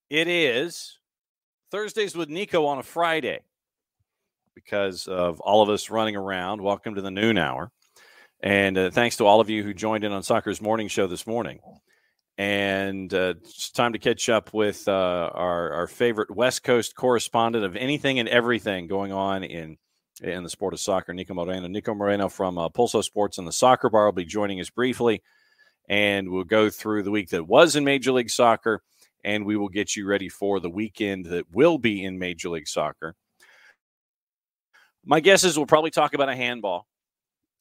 It is Thursdays with Niko on a Friday because of all of us running around. Welcome to the noon hour. And thanks to all of you who joined in on Soccer's morning show this morning. And it's time to catch up with our favorite West Coast correspondent of anything and everything going on in the sport of soccer, Niko Moreno. Niko Moreno from Pulso Sports and the Soccer Bar will be joining us briefly. And we'll go through the week that was in Major League Soccer, and we will get you ready for the weekend that will be in Major League Soccer. My guess is we'll probably talk about a handball,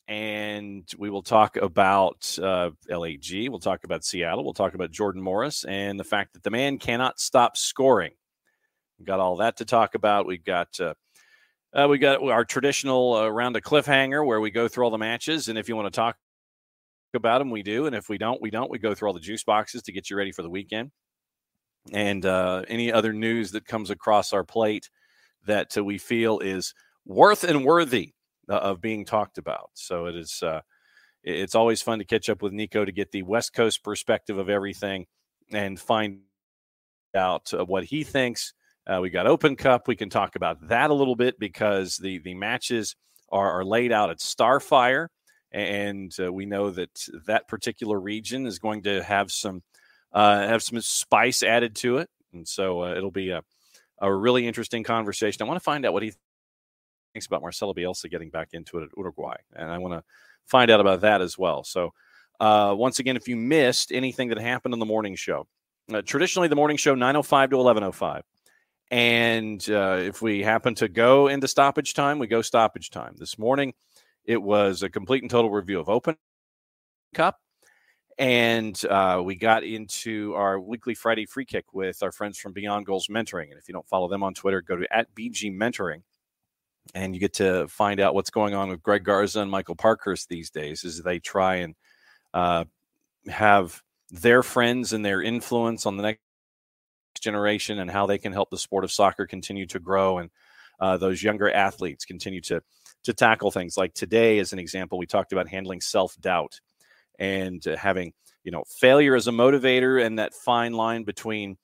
and we will talk about LAG. We'll talk about Seattle. We'll talk about Jordan Morris and the fact that the man cannot stop scoring. We've got all that to talk about. We've got our traditional round of Cliffhanger where we go through all the matches, and if you want to talk about them, we do. And if we don't, we don't. We go through all the juice boxes to get you ready for the weekend. And any other news that comes across our plate that we feel is worth and worthy of being talked about. So it is. It's always fun to catch up with Niko to get the West Coast perspective of everything and find out what he thinks. We got Open Cup. We can talk about that a little bit because the matches are laid out at Starfire, and we know that particular region is going to have some spice added to it. And so it'll be a really interesting conversation. I want to find out what he thinks about Marcelo Bielsa getting back into it at Uruguay. And I want to find out about that as well. So once again, if you missed anything that happened on the morning show, traditionally the morning show, 9:05 to 11:05. And if we happen to go into stoppage time, we go stoppage time. This morning, it was a complete and total review of Open Cup. And we got into our weekly Friday free kick with our friends from Beyond Goals Mentoring. And if you don't follow them on Twitter, go to @BG Mentoring. And you get to find out what's going on with Greg Garza and Michael Parkhurst these days as they try and have their friends and their influence on the next generation and how they can help the sport of soccer continue to grow and those younger athletes continue to tackle things. Like today, as an example, we talked about handling self-doubt and having, failure as a motivator and that fine line between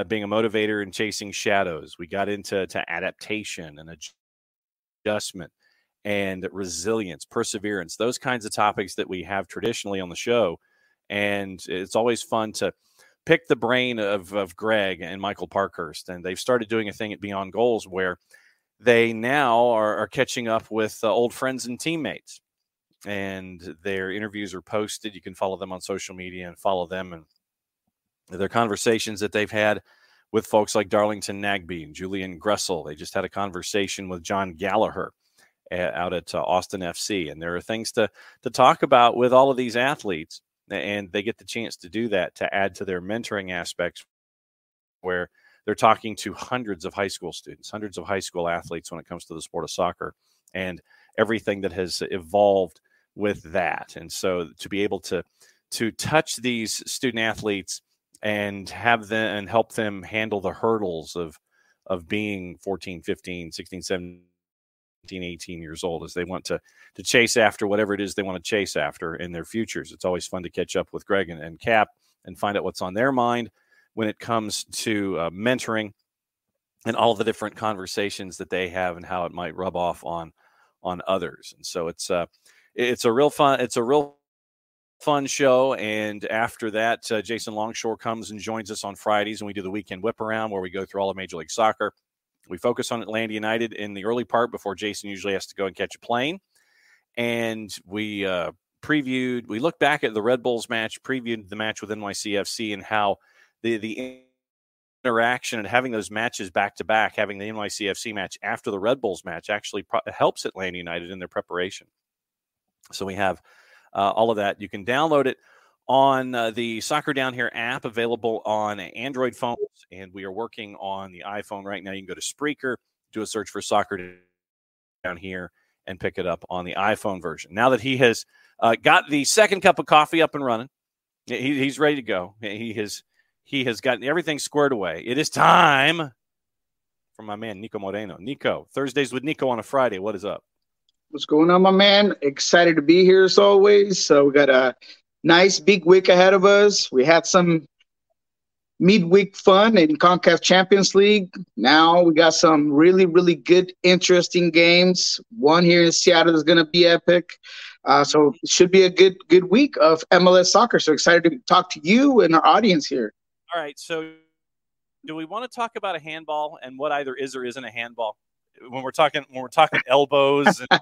being a motivator and chasing shadows. We got into adaptation and adjustment and resilience, perseverance, those kinds of topics that we have traditionally on the show. And it's always fun to pick the brain of Greg and Michael Parkhurst. And they've started doing a thing at Beyond Goals where they now are catching up with old friends and teammates. And their interviews are posted. You can follow them on social media and follow them and their conversations that they've had with folks like Darlington Nagbe and Julian Gressel. They just had a conversation with John Gallagher out at Austin FC. And there are things to talk about with all of these athletes. And they get the chance to do that to add to their mentoring aspects where they're talking to hundreds of high school students, hundreds of high school athletes when it comes to the sport of soccer and everything that has evolved with that. And so to be able to touch these student athletes and have them and help them handle the hurdles of being 14, 15, 16, 17, 18 years old as they want to chase after whatever it is they want to chase after in their futures. It's always fun to catch up with Greg and Cap and find out what's on their mind when it comes to mentoring and all the different conversations that they have and how it might rub off on others. And so it's a real fun show. And after that, Jason Longshore comes and joins us on Fridays, and we do the weekend whip around where we go through all of Major League Soccer. We focus on Atlanta United in the early part before Jason usually has to go and catch a plane. And we looked back at the Red Bulls match, previewed the match with NYCFC and how the interaction and having those matches back to back, having the NYCFC match after the Red Bulls match actually helps Atlanta United in their preparation. So we have all of that. You can download it on the Soccer Down Here app, available on Android phones, and we are working on the iPhone right now. You can go to Spreaker, do a search for Soccer Down Here, and pick it up on the iPhone version. Now that he has got the second cup of coffee up and running, he's ready to go. He has gotten everything squared away. It is time for my man, Niko Moreno. Niko, Thursdays with Niko on a Friday. What is up? What's going on, my man? Excited to be here as always. So we got a nice big week ahead of us. We had some midweek fun in CONCACAF Champions League. Now we got some really, really good, interesting games. One here in Seattle is going to be epic. So it should be a good week of MLS soccer. So excited to talk to you and our audience here. All right. So do we want to talk about a handball and what either is or isn't a handball? When we're talking elbows and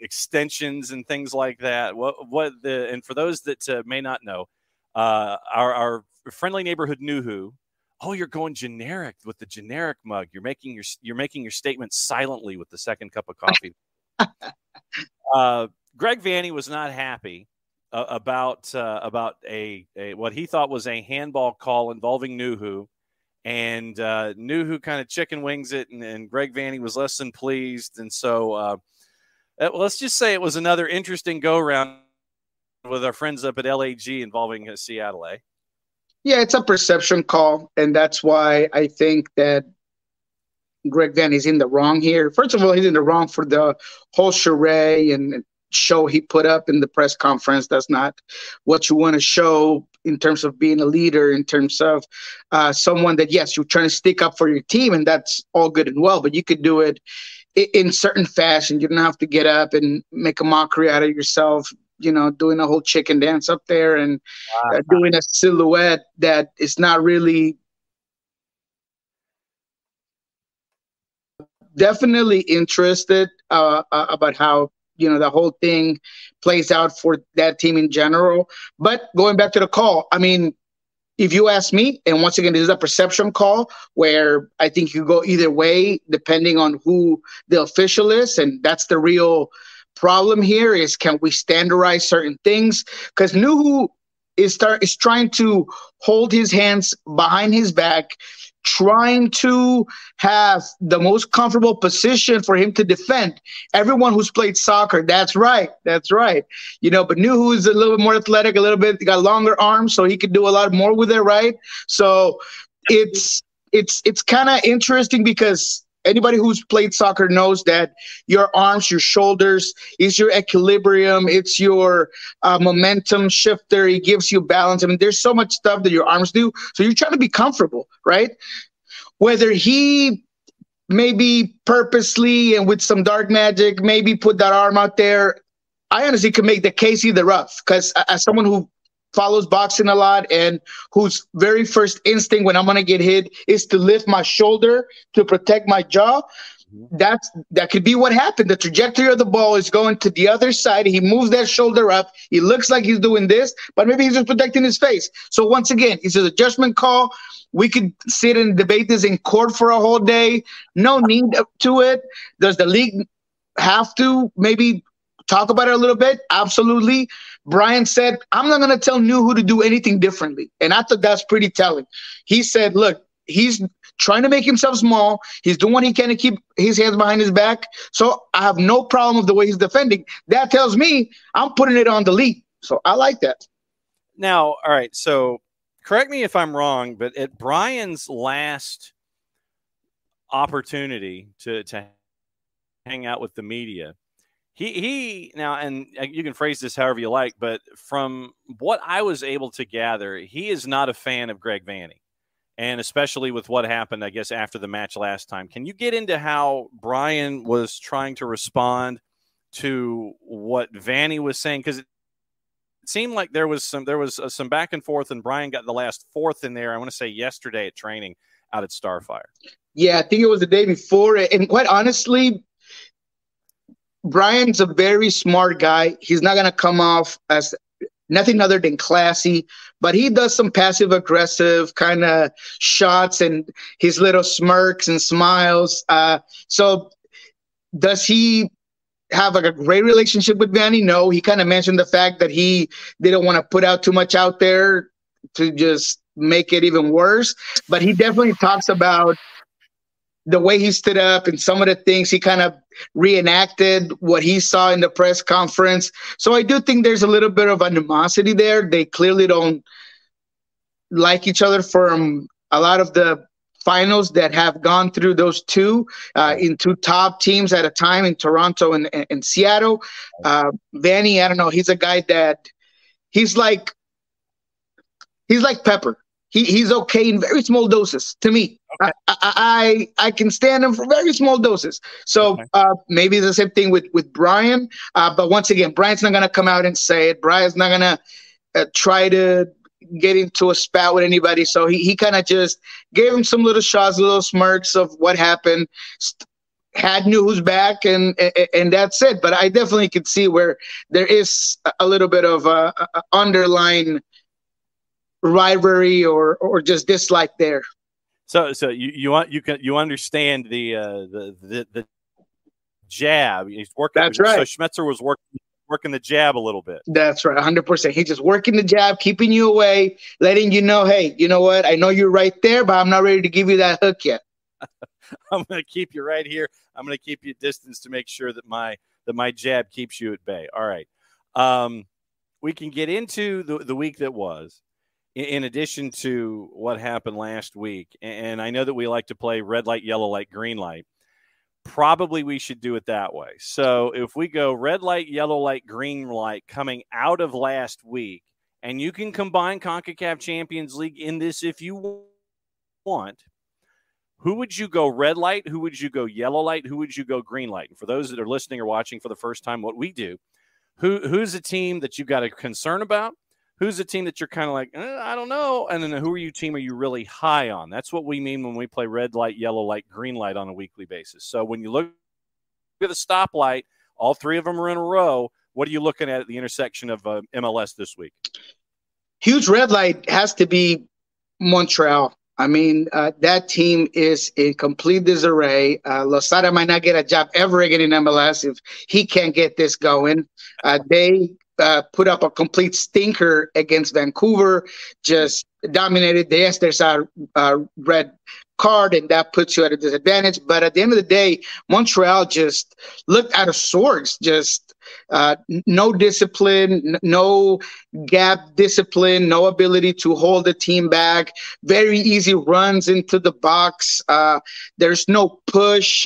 extensions and things like that. And for those that may not know, our friendly neighborhood Nuhu. Oh, you're going generic with the generic mug. You're making your statement silently with the second cup of coffee. Greg Vanney was not happy about a what he thought was a handball call involving Nuhu, and Nuhu kind of chicken wings it, and Greg Vanney was less than pleased, and so let's just say it was another interesting go round with our friends up at LAG involving Seattle. Yeah, it's a perception call, and that's why I think that Greg Vanney's in the wrong here. First of all, he's in the wrong for the whole charade and show he put up in the press conference. That's not what you want to show in terms of being a leader, in terms of someone that, yes, you're trying to stick up for your team, and that's all good and well, but you could do it in certain fashion. You don't have to get up and make a mockery out of yourself, doing a whole chicken dance up there and doing a silhouette that is not really definitely interested about how, the whole thing plays out for that team in general. But going back to the call, I mean, if you ask me, and once again, this is a perception call where I think you go either way, depending on who the official is. And that's the real problem here is, can we standardize certain things? Because Nuhu is trying to hold his hands behind his back, trying to have the most comfortable position for him to defend. Everyone who's played soccer, that's right. But Nuhu is a little bit more athletic, a little bit got longer arms, so he could do a lot more with it, right? So it's kind of interesting because anybody who's played soccer knows that your arms, your shoulders, is your equilibrium. It's your momentum shifter. It gives you balance. I mean, there's so much stuff that your arms do. So you're trying to be comfortable, right? Whether he maybe purposely and with some dark magic maybe put that arm out there, I honestly could make the case either rough, because as someone who follows boxing a lot and whose very first instinct when I'm going to get hit is to lift my shoulder to protect my jaw. That could be what happened. The trajectory of the ball is going to the other side. He moves that shoulder up. He looks like he's doing this, but maybe he's just protecting his face. So once again, it's a judgment call. We could sit and debate this in court for a whole day. No need to it. Does the league have to maybe talk about it a little bit? Absolutely. Brian said, I'm not going to tell Nuhu to do anything differently. And I thought that's pretty telling. He said, look, he's trying to make himself small. He's doing what he can to keep his hands behind his back. So I have no problem with the way he's defending. That tells me I'm putting it on the league. So I like that. Now, all right. So correct me if I'm wrong, but at Brian's last opportunity to hang out with the media, He now, and you can phrase this however you like, but from what I was able to gather, he is not a fan of Greg Vanney, and especially with what happened, I guess, after the match last time. Can you get into how Brian was trying to respond to what Vanney was saying? Because it seemed like there was some back and forth, and Brian got the last fourth in there. I want to say yesterday at training out at Starfire. Yeah, I think it was the day before, and quite honestly, Brian's a very smart guy. He's not going to come off as nothing other than classy, but he does some passive aggressive kind of shots and his little smirks and smiles. So does he have a great relationship with Vanney? No, he kind of mentioned the fact that he didn't want to put out too much out there to just make it even worse. But he definitely talks about the way he stood up and some of the things he kind of reenacted what he saw in the press conference. So I do think there's a little bit of animosity there. They clearly don't like each other from a lot of the finals that have gone through those two in two top teams at a time in Toronto and Seattle. Vanney, I don't know. He's a guy that he's like Pepper. He's okay in very small doses to me. Okay. I can stand him for very small doses. So maybe the same thing with Brian. But once again, Brian's not going to come out and say it. Brian's not going to try to get into a spat with anybody. So he kind of just gave him some little shots, little smirks of what happened. Knew who's back, and that's it. But I definitely could see where there is a little bit of a underlying rivalry or just dislike there. So you understand the jab. He's working. That's right. So Schmetzer was working the jab a little bit. That's right, 100%. He's just working the jab, keeping you away, letting you know, hey, you know what? I know you're right there, but I'm not ready to give you that hook yet. I'm going to keep you right here. I'm going to keep you at distance to make sure that my jab keeps you at bay. All right. We can get into the week that was, in addition to what happened last week. And I know that we like to play red light, yellow light, green light. Probably we should do it that way. So if we go red light, yellow light, green light coming out of last week, and you can combine CONCACAF Champions League in this if you want, who would you go red light? Who would you go yellow light? Who would you go green light? And for those that are listening or watching for the first time, what we do, who's a team that you've got a concern about? Who's a team that you're kind of like, I don't know? And then who are you really high on? That's what we mean when we play red light, yellow light, green light on a weekly basis. So when you look at the stoplight, all three of them are in a row. What are you looking at the intersection of MLS this week? Huge red light has to be Montreal. I mean, that team is in complete disarray. Losada might not get a job ever again in MLS if he can't get this going. They put up a complete stinker against Vancouver, just dominated. Yes, there's a red card, and that puts you at a disadvantage. But at the end of the day, Montreal just looked out of sorts, just no discipline, no gap discipline, no ability to hold the team back, very easy runs into the box. There's no push.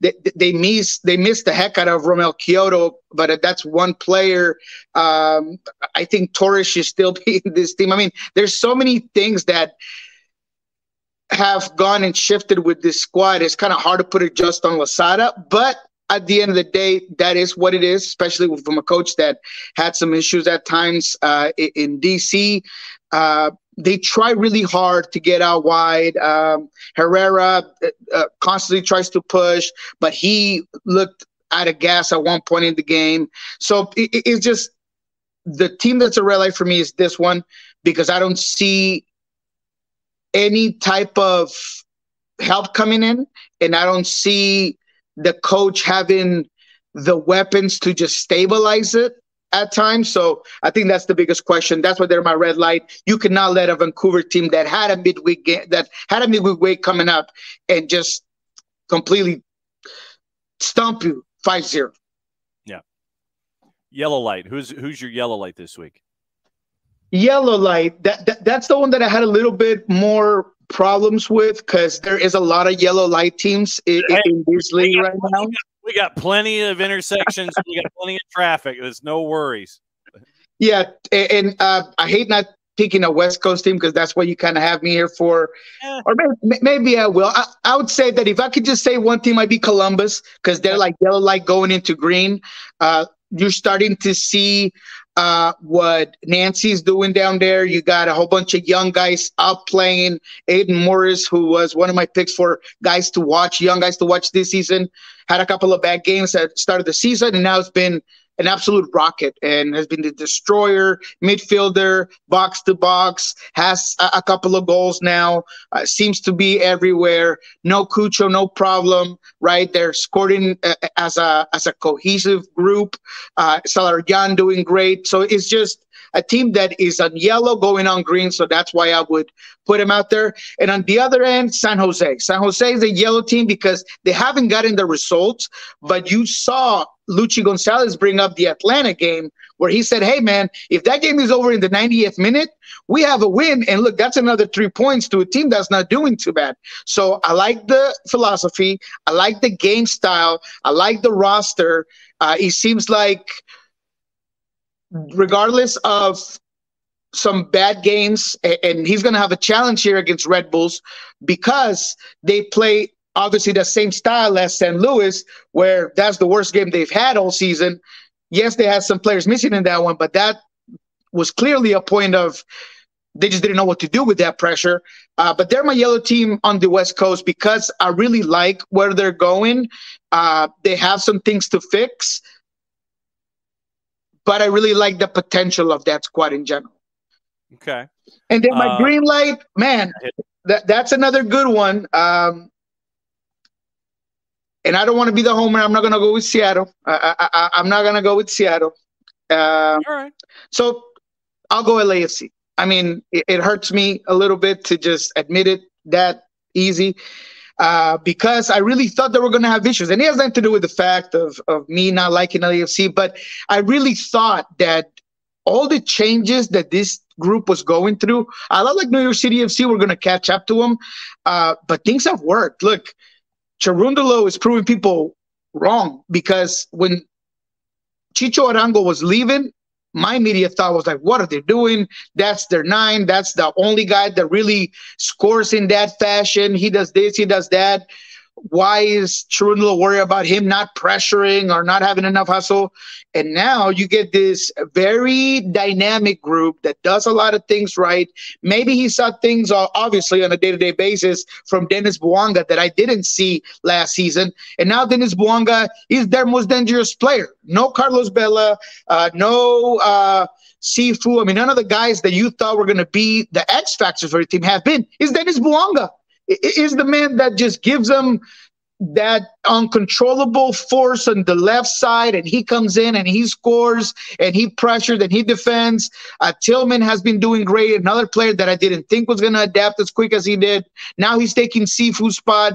They missed the heck out of Romel Kyoto, but that's one player. I think Torres should still be in this team. I mean, there's so many things that have gone and shifted with this squad. It's kind of hard to put it just on Losada, but at the end of the day, that is what it is, especially from a coach that had some issues at times in DC. They try really hard to get out wide. Herrera constantly tries to push, but he looked out of gas at one point in the game. So it's just the team that's a red light for me is this one, because I don't see any type of help coming in, and I don't see the coach having the weapons to just stabilize it at times. So I think that's the biggest question. That's why they're my red light. You cannot let a Vancouver team that had a midweek game, that had a midweek week coming up, and just completely stomp you 5-0. Yeah. Yellow light. Who's your yellow light this week? Yellow light. That's the one that I had a little bit more problems with, because there is a lot of yellow light teams in this league right now. We got plenty of intersections. We got plenty of traffic. There's no worries. Yeah, and I hate not picking a West Coast team, because that's what you kind of have me here for. Yeah. Or maybe I will. I would say that if I could just say one team, I'd be Columbus, because they're like yellow light going into green. You're starting to see what Nancy's doing down there. You got a whole bunch of young guys out playing. Aiden Morris, who was one of my picks for guys to watch, young guys to watch this season, had a couple of bad games at the start of the season, and now it's been an absolute rocket and has been the destroyer, midfielder, box to box, has a couple of goals now, seems to be everywhere. No Cucho, no problem, right? They're scoring as a cohesive group. Salarian doing great. So it's just a team that is on yellow going on green, so that's why I would put him out there. And on the other end, San Jose. San Jose is a yellow team because they haven't gotten the results, but you saw Luchi Gonzalez bring up the Atlanta game where he said, hey, man, if that game is over in the 90th minute, we have a win. And look, that's another 3 points to a team that's not doing too bad. So I like the philosophy. I like the game style. I like the roster. It seems like regardless of some bad games, and he's going to have a challenge here against Red Bulls because they play obviously the same style as St. Louis, where that's the worst game they've had all season. Yes, they had some players missing in that one, but that was clearly a point of they just didn't know what to do with that pressure. But they're my yellow team on the West Coast because I really like where they're going. They have some things to fix, but I really like the potential of that squad in general. Okay. And then my green light, man, that's another good one. And I don't want to be the homer. I'm not going to go with Seattle. I'm not going to go with Seattle. All right. So I'll go LAFC. I mean, it hurts me a little bit to just admit it that easy because I really thought they were going to have issues. And it has nothing to do with the fact of me not liking LAFC, but I really thought that all the changes that this group was going through, I love like New York City FC, we're going to catch up to them. But things have worked. Look, Cherundolo is proving people wrong because when Chicho Arango was leaving, my immediate thought was like, what are they doing? That's their 9. That's the only guy that really scores in that fashion. He does this, he does that. Why is Cherundolo worried about him not pressuring or not having enough hustle? And now you get this very dynamic group that does a lot of things right. Maybe he saw things obviously on a day-to-day basis from Dennis Bouanga that I didn't see last season. And now Dennis Bouanga is their most dangerous player. No Carlos Bella, no Sifu. I mean, none of the guys that you thought were going to be the X factors for the team have been. It's Dennis Bouanga. Is the man that just gives them that uncontrollable force on the left side, and he comes in and he scores and he pressures and he defends. Tillman has been doing great. Another player that I didn't think was going to adapt as quick as he did. Now he's taking Sifu's spot.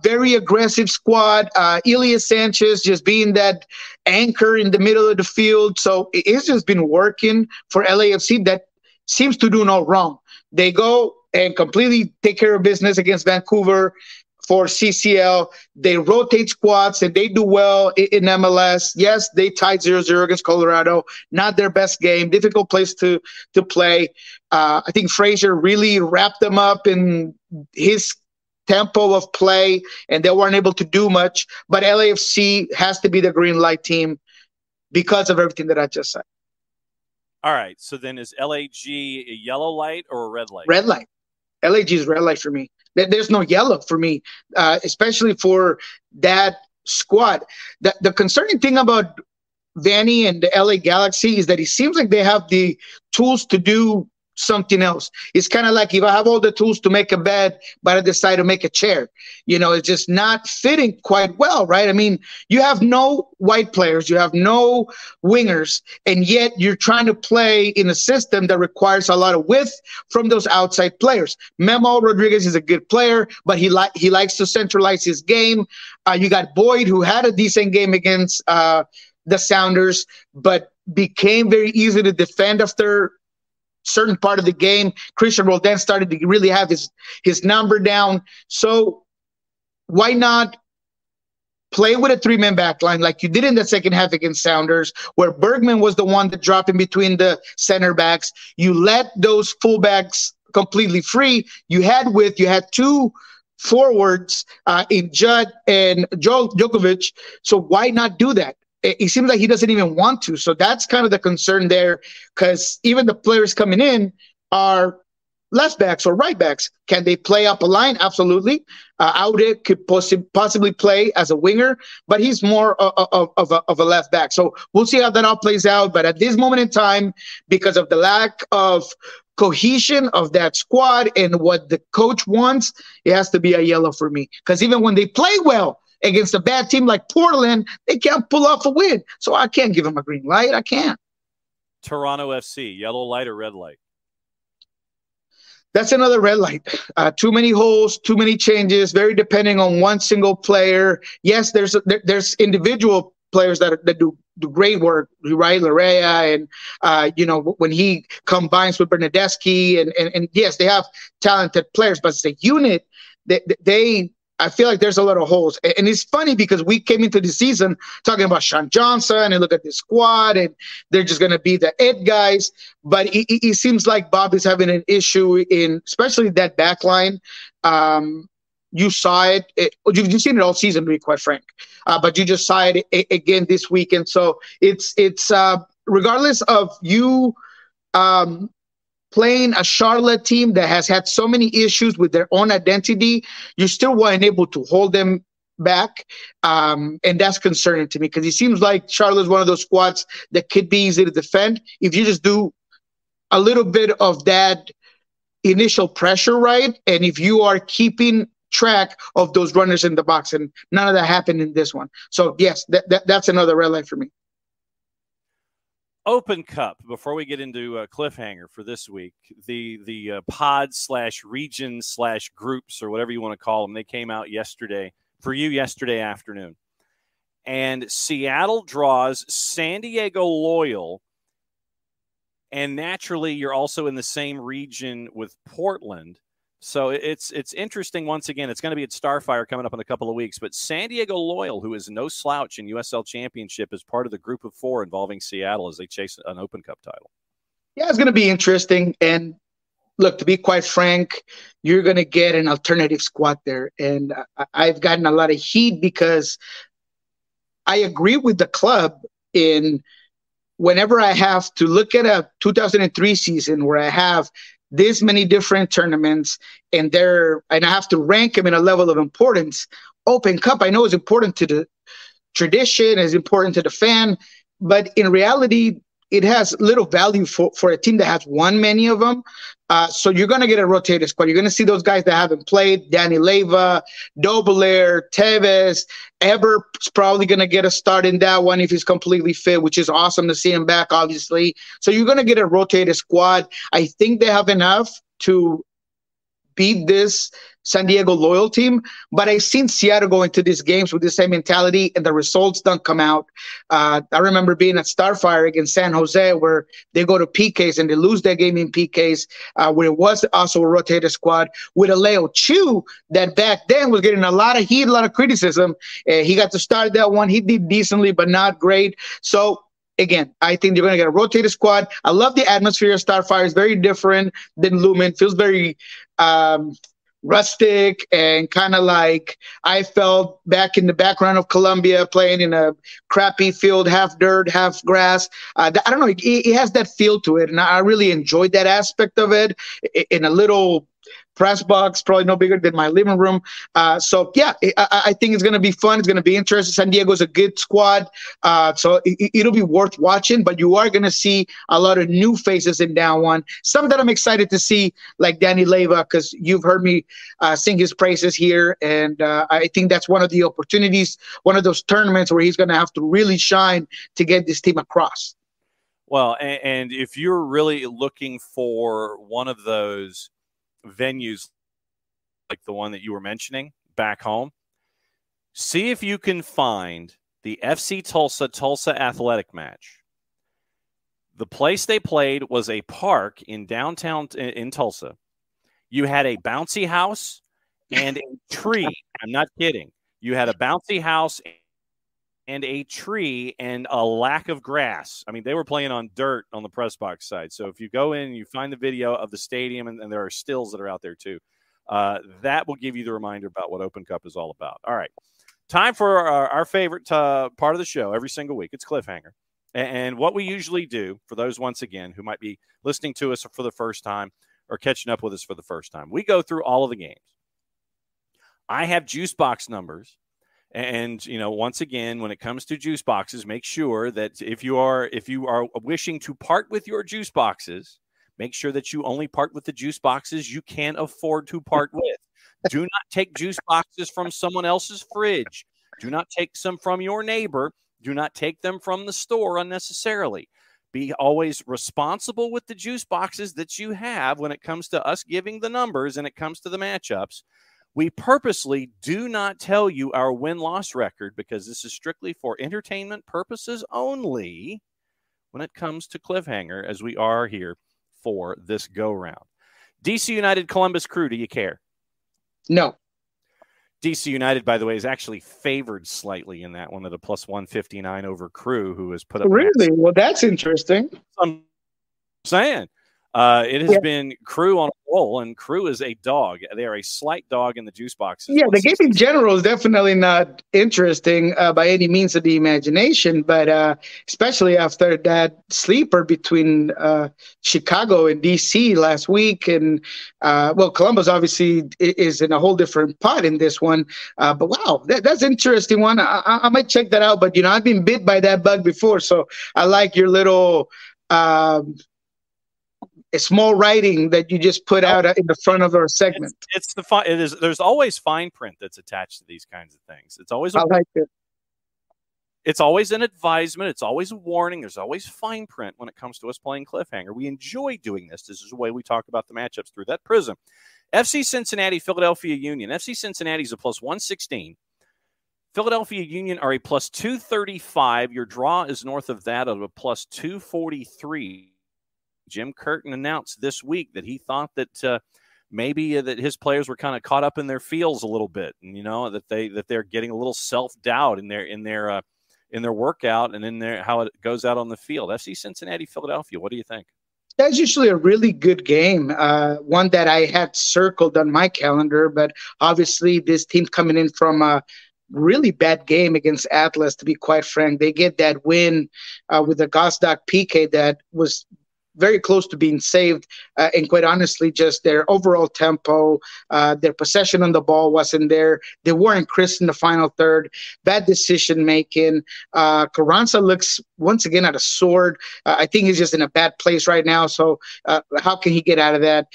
Very aggressive squad. Elias Sanchez just being that anchor in the middle of the field. So it's just been working for LAFC that seems to do no wrong. They go and completely take care of business against Vancouver for CCL. They rotate squads and they do well in MLS. Yes, they tied 0-0 against Colorado. Not their best game. Difficult place to play. I think Frazier really wrapped them up in his tempo of play, and they weren't able to do much. But LAFC has to be the green light team because of everything that I just said. All right. So then is LAG a yellow light or a red light? Red light. LAG is red light for me. There's no yellow for me, especially for that squad. The concerning thing about Vanny and the LA Galaxy is that it seems like they have the tools to do something else. It's kind of like if I have all the tools to make a bed, but I decide to make a chair, it's just not fitting quite well, right? I mean, you have no white players, you have no wingers, and yet you're trying to play in a system that requires a lot of width from those outside players. Memo Rodriguez is a good player, but he likes to centralize his game. You got Boyd, who had a decent game against the Sounders, but became very easy to defend after certain part of the game. Christian Roldan started to really have his number down. So why not play with a 3-man back line like you did in the second half against Sounders, where Bergman was the one that dropped in between the center backs. You let those fullbacks completely free. You had 2 forwards in Judd and Djokovic. So why not do that? It seems like he doesn't even want to. So that's kind of the concern there, because even the players coming in are left backs or right backs. Can they play up a line? Absolutely. Aude could possibly play as a winger, but he's more of a left back. So we'll see how that all plays out. But at this moment in time, because of the lack of cohesion of that squad and what the coach wants, it has to be a yellow for me. Because even when they play well against a bad team like Portland, they can't pull off a win. So I can't give them a green light. I can't. Toronto FC, yellow light or red light? That's another red light. Too many holes, too many changes, very depending on one single player. Yes, there's individual players that do great work, right? Larea and, when he combines with Bernadeschi and yes, they have talented players, but as a unit, they I feel like there's a lot of holes. And it's funny because we came into the season talking about Sean Johnson and look at the squad and they're just going to be the it guys. But it seems like Bob is having an issue in especially that back line. You saw you've seen it all season, to be quite frank. But you just saw it again this week. And so it's regardless of you playing a Charlotte team that has had so many issues with their own identity, you still weren't able to hold them back. And that's concerning to me because it seems like Charlotte is one of those squads that could be easy to defend. If you just do a little bit of that initial pressure right, and if you are keeping track of those runners in the box, and none of that happened in this one. So, yes, that's another red light for me. Open Cup, before we get into Cliffhanger for this week, the pods / regions / groups or whatever you want to call them, they came out yesterday afternoon. And Seattle draws San Diego Loyal, and naturally you're also in the same region with Portland. So it's interesting. Once again, it's going to be at Starfire coming up in a couple of weeks. But San Diego Loyal, who is no slouch in USL Championship, is part of the group of 4 involving Seattle as they chase an Open Cup title. Yeah, it's going to be interesting. And look, to be quite frank, you're going to get an alternative squad there. And I've gotten a lot of heat because I agree with the club in whenever I have to look at a 2003 season where I have this many different tournaments and I have to rank them in a level of importance. Open Cup, I know, is important to the tradition, is important to the fan, but in reality, it has little value for a team that has won many of them. So you're going to get a rotated squad. You're going to see those guys that haven't played, Danny Leyva, Dobelair, Tevez. Eber's probably going to get a start in that one if he's completely fit, which is awesome to see him back, obviously. So you're going to get a rotated squad. I think they have enough to beat this San Diego Loyal team, but I've seen Seattle go into these games with the same mentality and the results don't come out. I remember being at Starfire against San Jose where they go to PKs and they lose that game in PKs, where it was also a rotated squad with a Leo Chu that back then was getting a lot of heat, a lot of criticism. He got to start that one. He did decently, but not great. So again, I think you're going to get a rotated squad. I love the atmosphere of Starfire. It's very different than Lumen. Feels very rustic and kind of like I felt back in the background of Colombia playing in a crappy field, half dirt, half grass. I don't know. It has that feel to it. And I really enjoyed that aspect of it in a little press box, probably no bigger than my living room. So, yeah, I think it's going to be fun. It's going to be interesting. San Diego's a good squad. So it'll be worth watching, but you are going to see a lot of new faces in that one. Some that I'm excited to see, like Danny Leyva, because you've heard me sing his praises here. And I think that's one of the opportunities, one of those tournaments where he's going to have to really shine to get this team across. Well, and if you're really looking for one of those venues like the one that you were mentioning back home, see if you can find the FC Tulsa Athletic match. The place they played was a park in downtown in Tulsa. You had a bouncy house and a tree. I'm not kidding. You had a bouncy house and a tree and a lack of grass. I mean, they were playing on dirt on the press box side. So if you go in and you find the video of the stadium, and there are stills that are out there too, that will give you the reminder about what Open Cup is all about. All right. Time for our favorite part of the show every single week. It's Cliffhanger. And what we usually do for those, once again, who might be listening to us for the first time or catching up with us for the first time, we go through all of the games. I have juice box numbers. And, you know, once again, when it comes to juice boxes, make sure that if you are wishing to part with your juice boxes, make sure that you only part with the juice boxes you can afford to part with. Do not take juice boxes from someone else's fridge. Do not take some from your neighbor. Do not take them from the store unnecessarily. Be always responsible with the juice boxes that you have when it comes to us giving the numbers and it comes to the matchups. We purposely do not tell you our win-loss record because this is strictly for entertainment purposes only when it comes to Cliffhanger, as we are here for this go-round. DC United Columbus Crew, do you care? No. DC United, by the way, is actually favored slightly in that one at a plus 159 over Crew, who has put up. Really? Well, that's interesting. I'm saying it has been Crew on a roll, and Crew is a dog. They are a slight dog in the juice boxes. Yeah, the game in general is definitely not interesting by any means of the imagination, but especially after that sleeper between Chicago and DC last week. And, Columbus obviously is in a whole different pot in this one. But wow, that's an interesting one. I might check that out. But, I've been bit by that bug before, so I like your little a small writing that you just put out in the front of our segment. It is. There's always fine print that's attached to these kinds of things. It's always. I like it. It's always an advisement. It's always a warning. There's always fine print when it comes to us playing Cliffhanger. We enjoy doing this. This is the way we talk about the matchups through that prism. FC Cincinnati, Philadelphia Union. FC Cincinnati is a plus 116. Philadelphia Union are a plus 235. Your draw is north of that of a plus 243. Jim Curtin announced this week that he thought that maybe that his players were kind of caught up in their feels a little bit, and that they're getting a little self-doubt in their workout and in their how it goes out on the field. FC Cincinnati, Philadelphia. What do you think? That's usually a really good game, one that I had circled on my calendar, but obviously this team coming in from a really bad game against Atlas, to be quite frank. They get that win with the Gosdock PK that was very close to being saved, and quite honestly, just their overall tempo, their possession on the ball wasn't there. They weren't crisp in the final third. Bad decision making. Carranza looks once again at a sword. I think he's just in a bad place right now. So how can he get out of that?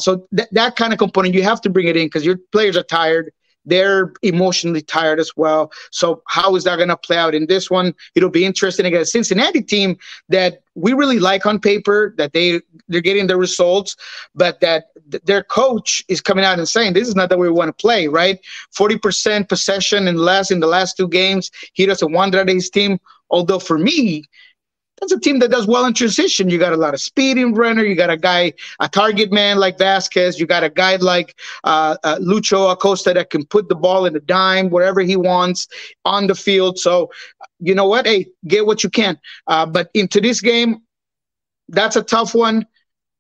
So that kind of component, you have to bring it in because your players are tired. They're emotionally tired as well. So how is that going to play out in this one? It'll be interesting against a Cincinnati team that we really like on paper, that they're getting the results, but that their coach is coming out and saying, this is not the way we want to play, right? 40% possession in the last two games. He doesn't want that out of his team. Although for me, that's a team that does well in transition. You got a lot of speed in Brenner. You got a target man like Vasquez. You got a guy like Lucho Acosta that can put the ball in a dime wherever he wants on the field. So, you know what? Hey, get what you can. But into this game, that's a tough one.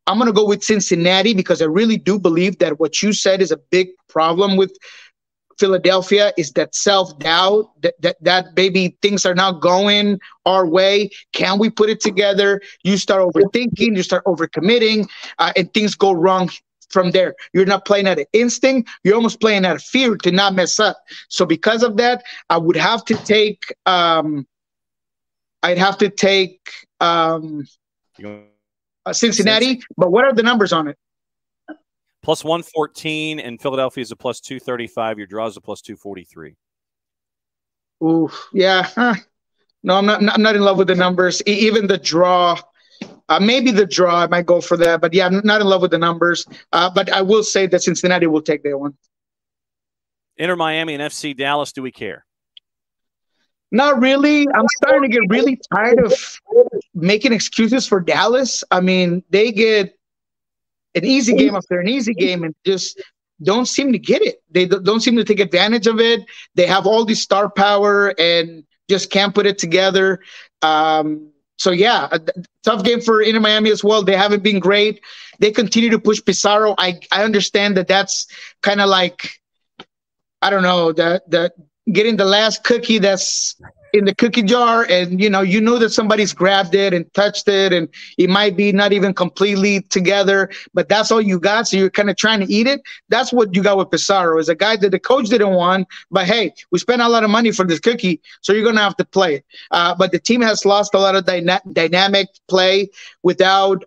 I'm going to go with Cincinnati because I really do believe that what you said is a big problem with Philadelphia is that self-doubt, that maybe things are not going our way. Can we put it together? You start overthinking, you start overcommitting, and things go wrong from there. You're not playing out of instinct. You're almost playing out of fear to not mess up. So because of that, I would have to take Cincinnati. But what are the numbers on it? Plus 114, and Philadelphia is a plus 235. Your draw is a plus 243. Ooh, yeah. No, I'm not in love with the numbers. Even the draw, maybe the draw, I might go for that. But yeah, I'm not in love with the numbers. But I will say that Cincinnati will take that one. Inter Miami and FC Dallas, do we care? Not really. I'm starting to get really tired of making excuses for Dallas. I mean, they get an easy game after an easy game and just don't seem to get it. They don't seem to take advantage of it. They have all this star power and just can't put it together. So, yeah, a tough game for Inter Miami as well. They haven't been great. They continue to push Pizarro. I understand that that's kind of like, I don't know, the getting the last cookie that's in the cookie jar, and you know that somebody's grabbed it and touched it, and it might be not even completely together, but that's all you got. So you're kind of trying to eat it. That's what you got with Pizarro, is a guy that the coach didn't want, but hey, we spent a lot of money for this cookie, so you're gonna have to play it. But the team has lost a lot of dynamic play without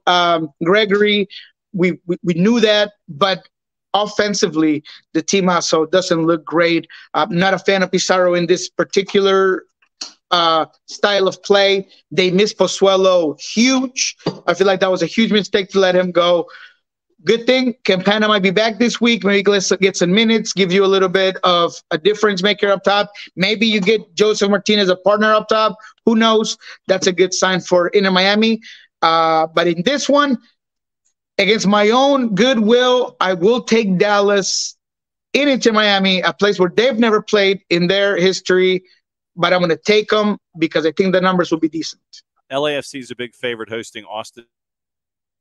Gregory. We knew that, but offensively, the team also doesn't look great. I'm not a fan of Pizarro in this particular style of play. They missed Pozuelo huge. I feel like that was a huge mistake to let him go. Good thing Campana might be back this week. Maybe get some minutes, give you a little bit of a difference maker up top. Maybe you get Joseph Martinez a partner up top. Who knows? That's a good sign for Inter Miami. But in this one, against my own goodwill, I will take Dallas in Inter Miami, a place where they've never played in their history, but I'm going to take them because I think the numbers will be decent. LAFC is a big favorite hosting Austin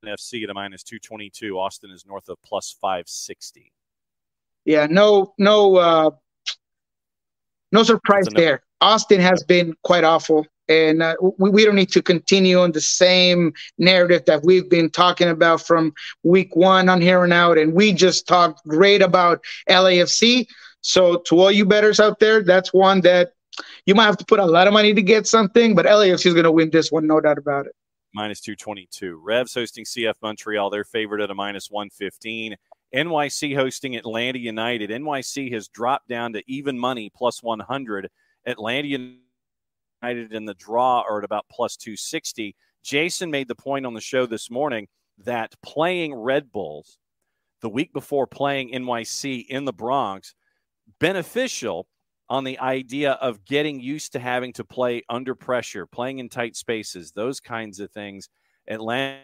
FC at a -222. Austin is north of +560. Yeah, no surprise there. Austin has been quite awful, and we don't need to continue on the same narrative that we've been talking about from week one on here and out, and we just talked great about LAFC. So to all you bettors out there, that's one that you might have to put a lot of money to get something, but LAFC is going to win this one, no doubt about it. -222. Revs hosting CF Montreal. They're favored at a -115. NYC hosting Atlanta United. NYC has dropped down to even money, +100. Atlanta United in the draw are at about +260. Jason made the point on the show this morning that playing Red Bulls the week before playing NYC in the Bronx, beneficial on the idea of getting used to having to play under pressure, playing in tight spaces, those kinds of things. Atlanta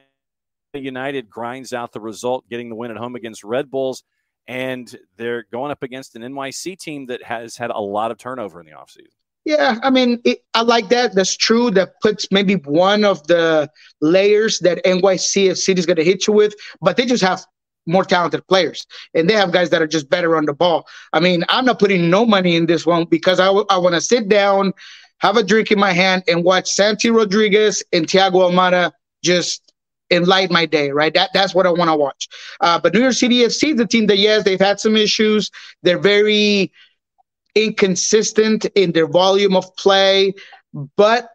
United grinds out the result, getting the win at home against Red Bulls, and they're going up against an NYC team that has had a lot of turnover in the offseason. Yeah, I mean, I like that. That's true. That puts maybe one of the layers that NYCFC is going to hit you with, but they just have more talented players, and they have guys that are just better on the ball. I mean, I'm not putting no money in this one because I want to sit down, have a drink in my hand, and watch Santi Rodriguez and Thiago Almada just enlighten my day, right? That's what I want to watch. But New York City FC is the team that, yes, they've had some issues. They're very inconsistent in their volume of play, but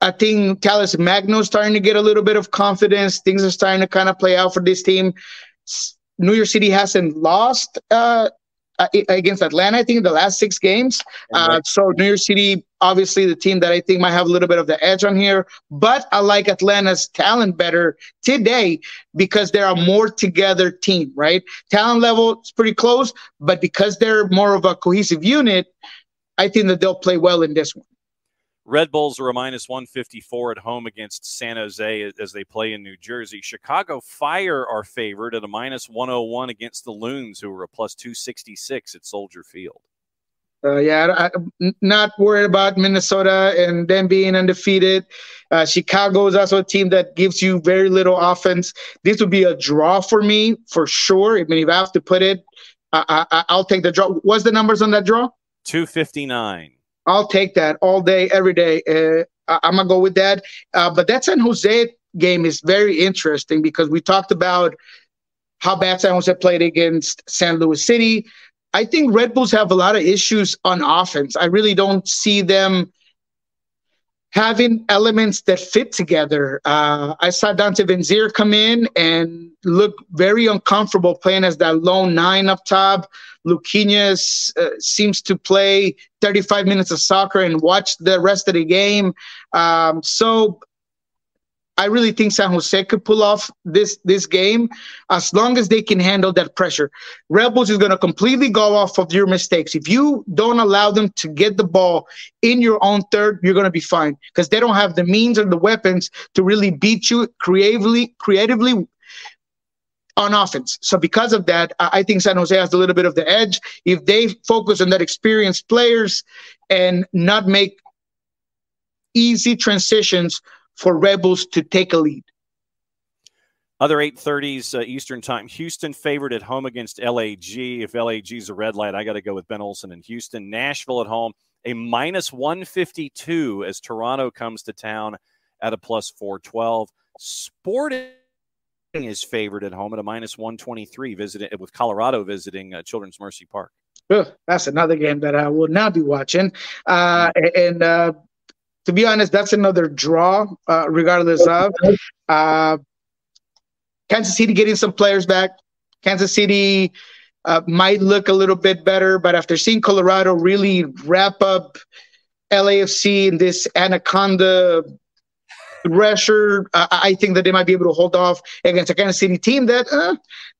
I think Talis Magno is starting to get a little bit of confidence. Things are starting to kind of play out for this team. New York City hasn't lost against Atlanta, I think, in the last 6 games. So New York City, obviously, the team that I think might have a little bit of the edge on here. But I like Atlanta's talent better today because they're a more together team, right? Talent level is pretty close, but because they're more of a cohesive unit, I think that they'll play well in this one. Red Bulls are a -154 at home against San Jose as they play in New Jersey. Chicago Fire are favored at a -101 against the Loons, who are a +266 at Soldier Field. I'm not worried about Minnesota and them being undefeated. Chicago is also a team that gives you very little offense. This would be a draw for me, for sure. I mean, if I have to put it, I'll take the draw. What's the numbers on that draw? 259. I'll take that all day, every day. I'm going to go with that. But that San Jose game is very interesting because we talked about how bad San Jose played against San Luis City. I think Red Bulls have a lot of issues on offense. I really don't see them having elements that fit together. I saw Dante Vanzeir come in and look very uncomfortable playing as that lone 9 up top. Luquinhas seems to play 35 minutes of soccer and watch the rest of the game. So I really think San Jose could pull off this game as long as they can handle that pressure. Red Bulls is going to completely go off of your mistakes. If you don't allow them to get the ball in your own third, you're going to be fine because they don't have the means or the weapons to really beat you creatively on offense. So because of that, I think San Jose has a little bit of the edge. If they focus on that experienced players and not make easy transitions for Red Bulls to take a lead. Other 8:30s Eastern time. Houston favored at home against LAG. If LAG's a red light, I got to go with Ben Olsen in Houston. Nashville at home, a -152 as Toronto comes to town at a +412. Sporting is favored at home at a -123 with Colorado visiting Children's Mercy Park. That's another game that I will not be watching. To be honest, that's another draw, regardless of. Kansas City getting some players back. Kansas City might look a little bit better, but after seeing Colorado really wrap up LAFC in this anaconda pressure, I think that they might be able to hold off against a Kansas City team that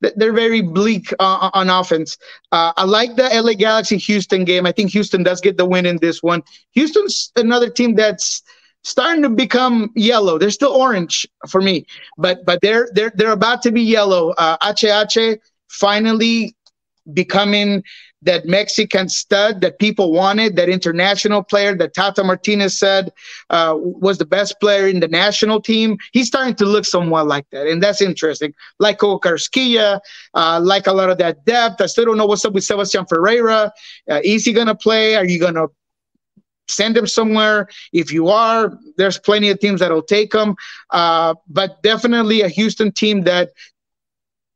they're very bleak on offense. I like the LA Galaxy-Houston game. I think Houston does get the win in this one. Houston's another team that's starting to become yellow. They're still orange for me, but they're about to be yellow. Ache finally becoming that Mexican stud that people wanted, that international player that Tata Martinez said was the best player in the national team. He's starting to look somewhat like that, and that's interesting. Like Carrasquilla, like a lot of that depth. I still don't know what's up with Sebastian Ferreira. Is he going to play? Are you going to send him somewhere? If you are, there's plenty of teams that will take him. But definitely a Houston team that,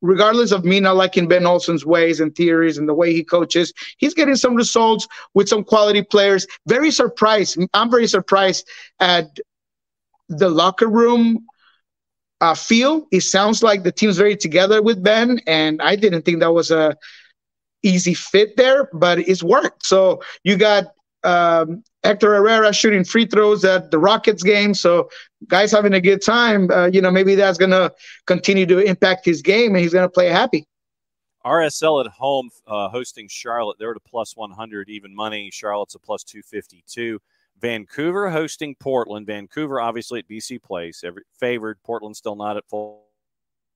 regardless of me not liking Ben Olsen's ways and theories and the way he coaches, he's getting some results with some quality players. Very surprised. I'm very surprised at the locker room feel. It sounds like the team's very together with Ben, and I didn't think that was a easy fit there, but it's worked. So you got Hector Herrera shooting free throws at the Rockets game. So guys having a good time. Maybe that's going to continue to impact his game, and he's going to play happy. RSL at home hosting Charlotte. They're at a plus 100 even money. Charlotte's a plus 252. Vancouver hosting Portland. Vancouver obviously at BC Place. Favored. Portland still not at full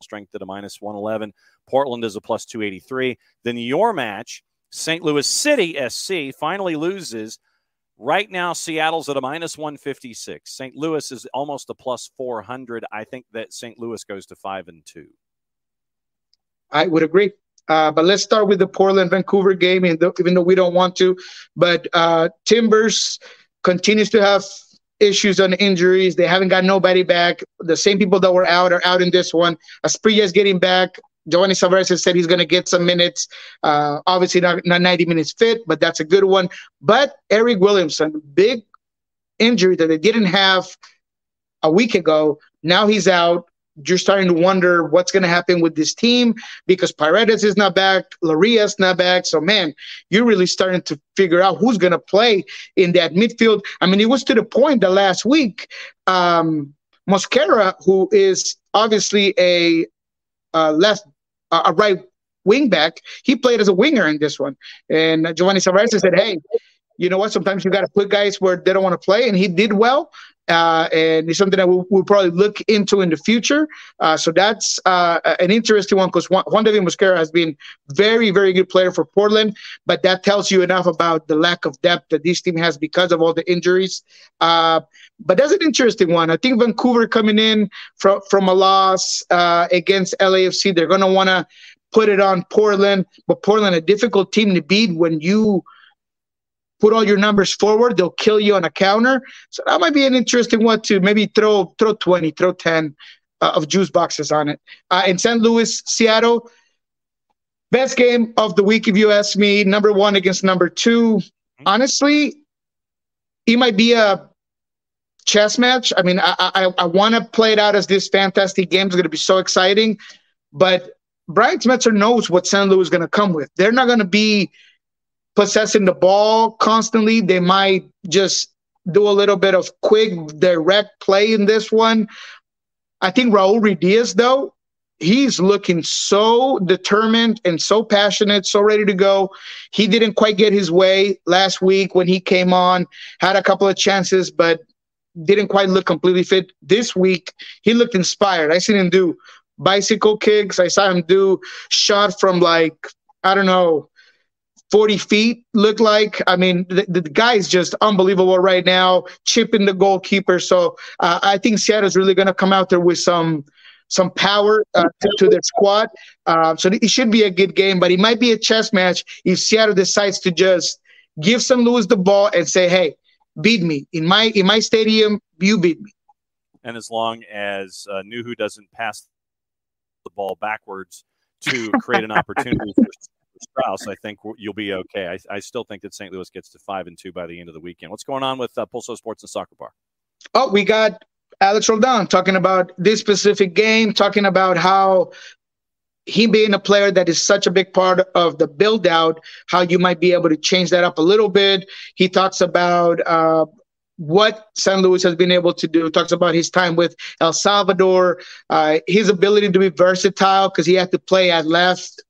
strength at a minus 111. Portland is a plus 283. Then your match, St. Louis City SC finally loses. Right now, Seattle's at a minus 156. St. Louis is almost a plus 400. I think that St. Louis goes to 5-2. I would agree. But let's start with the Portland-Vancouver game, even though we don't want to. But Timbers continues to have issues on injuries. They haven't got nobody back. The same people that were out are out in this one. Asprilla is getting back. Giovanni Salvarez has said he's going to get some minutes. Obviously not 90 minutes fit, but that's a good one. But Eric Williamson, big injury that they didn't have a week ago. Now he's out. You're starting to wonder what's going to happen with this team because Paredes is not back. Laria's not back. So, man, you're really starting to figure out who's going to play in that midfield. I mean, it was to the point that last week, Mosquera, who is obviously a right wing back, he played as a winger in this one. And Giovanni Salvarez said, hey, you know what? Sometimes you got to put guys where they don't want to play. And he did well. And it's something that we'll probably look into in the future. So that's an interesting one because Juan David Mosquera has been very, very good player for Portland. But that tells you enough about the lack of depth that this team has because of all the injuries. But that's an interesting one. I think Vancouver coming in from a loss against LAFC, they're going to want to put it on Portland. But Portland, a difficult team to beat when you put all your numbers forward, they'll kill you on a counter. So that might be an interesting one to maybe throw 20, throw 10 of juice boxes on it. In St. Louis, Seattle, best game of the week, if you ask me, number 1 against number 2. Honestly, it might be a chess match. I mean, I want to play it out as this fantastic game. It's going to be so exciting. But Brian Smetzer knows what St. Louis is going to come with. They're not going to be possessing the ball constantly. They might just do a little bit of quick, direct play in this one. I think Raul Ruidiaz, though, he's looking so determined and so passionate, so ready to go. He didn't quite get his way last week when he came on, had a couple of chances, but didn't quite look completely fit. This week, he looked inspired. I seen him do bicycle kicks. I saw him do shot from 40 feet look like. I mean, the guy is just unbelievable right now, chipping the goalkeeper. So I think Seattle's really going to come out there with some power to their squad. So it should be a good game, but it might be a chess match if Seattle decides to just give St. Louis the ball and say, hey, beat me. In my stadium, you beat me. And as long as Nuhu doesn't pass the ball backwards to create an opportunity for Strauss, I think you'll be okay. I still think that St. Louis gets to 5-2 by the end of the weekend. What's going on with Pulso Sports and Soccer Bar? Oh, we got Alex Roldan talking about this specific game, talking about how he being a player that is such a big part of the build-out, how you might be able to change that up a little bit. He talks about what St. Louis has been able to do, talks about his time with El Salvador, his ability to be versatile because he had to play at left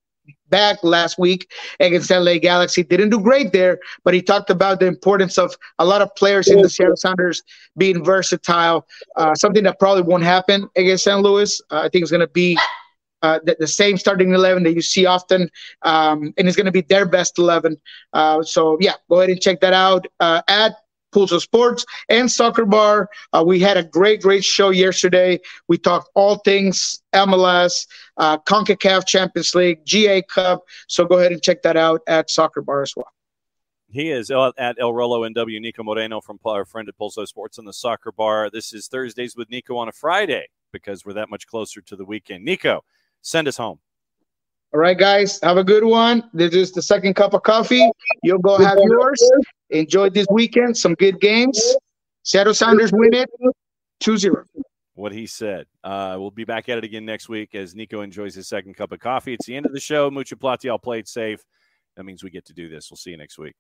back last week against LA Galaxy. Didn't do great there, but he talked about the importance of a lot of players in the Seattle Sounders being versatile, something that probably won't happen against St. Louis. I think it's going to be the same starting 11 that you see often, and it's going to be their best 11. So yeah, go ahead and check that out at Pulso Sports and Soccer Bar. We had a great show yesterday. We talked all things MLS, CONCACAF Champions League, GA Cup. So go ahead and check that out at Soccer Bar as well. He is at El Rolo NW, Niko Moreno from our friend at Pulso Sports in the Soccer Bar. This is Thursdays with Niko on a Friday because we're that much closer to the weekend. Niko, send us home. All right, guys, have a good one. This is the second cup of coffee. You'll go have yours. Enjoy this weekend. Some good games. Seattle Sounders win it 2-0. What he said. We'll be back at it again next week as Niko enjoys his second cup of coffee. It's the end of the show. Mucho plati, I'll play it safe. That means we get to do this. We'll see you next week.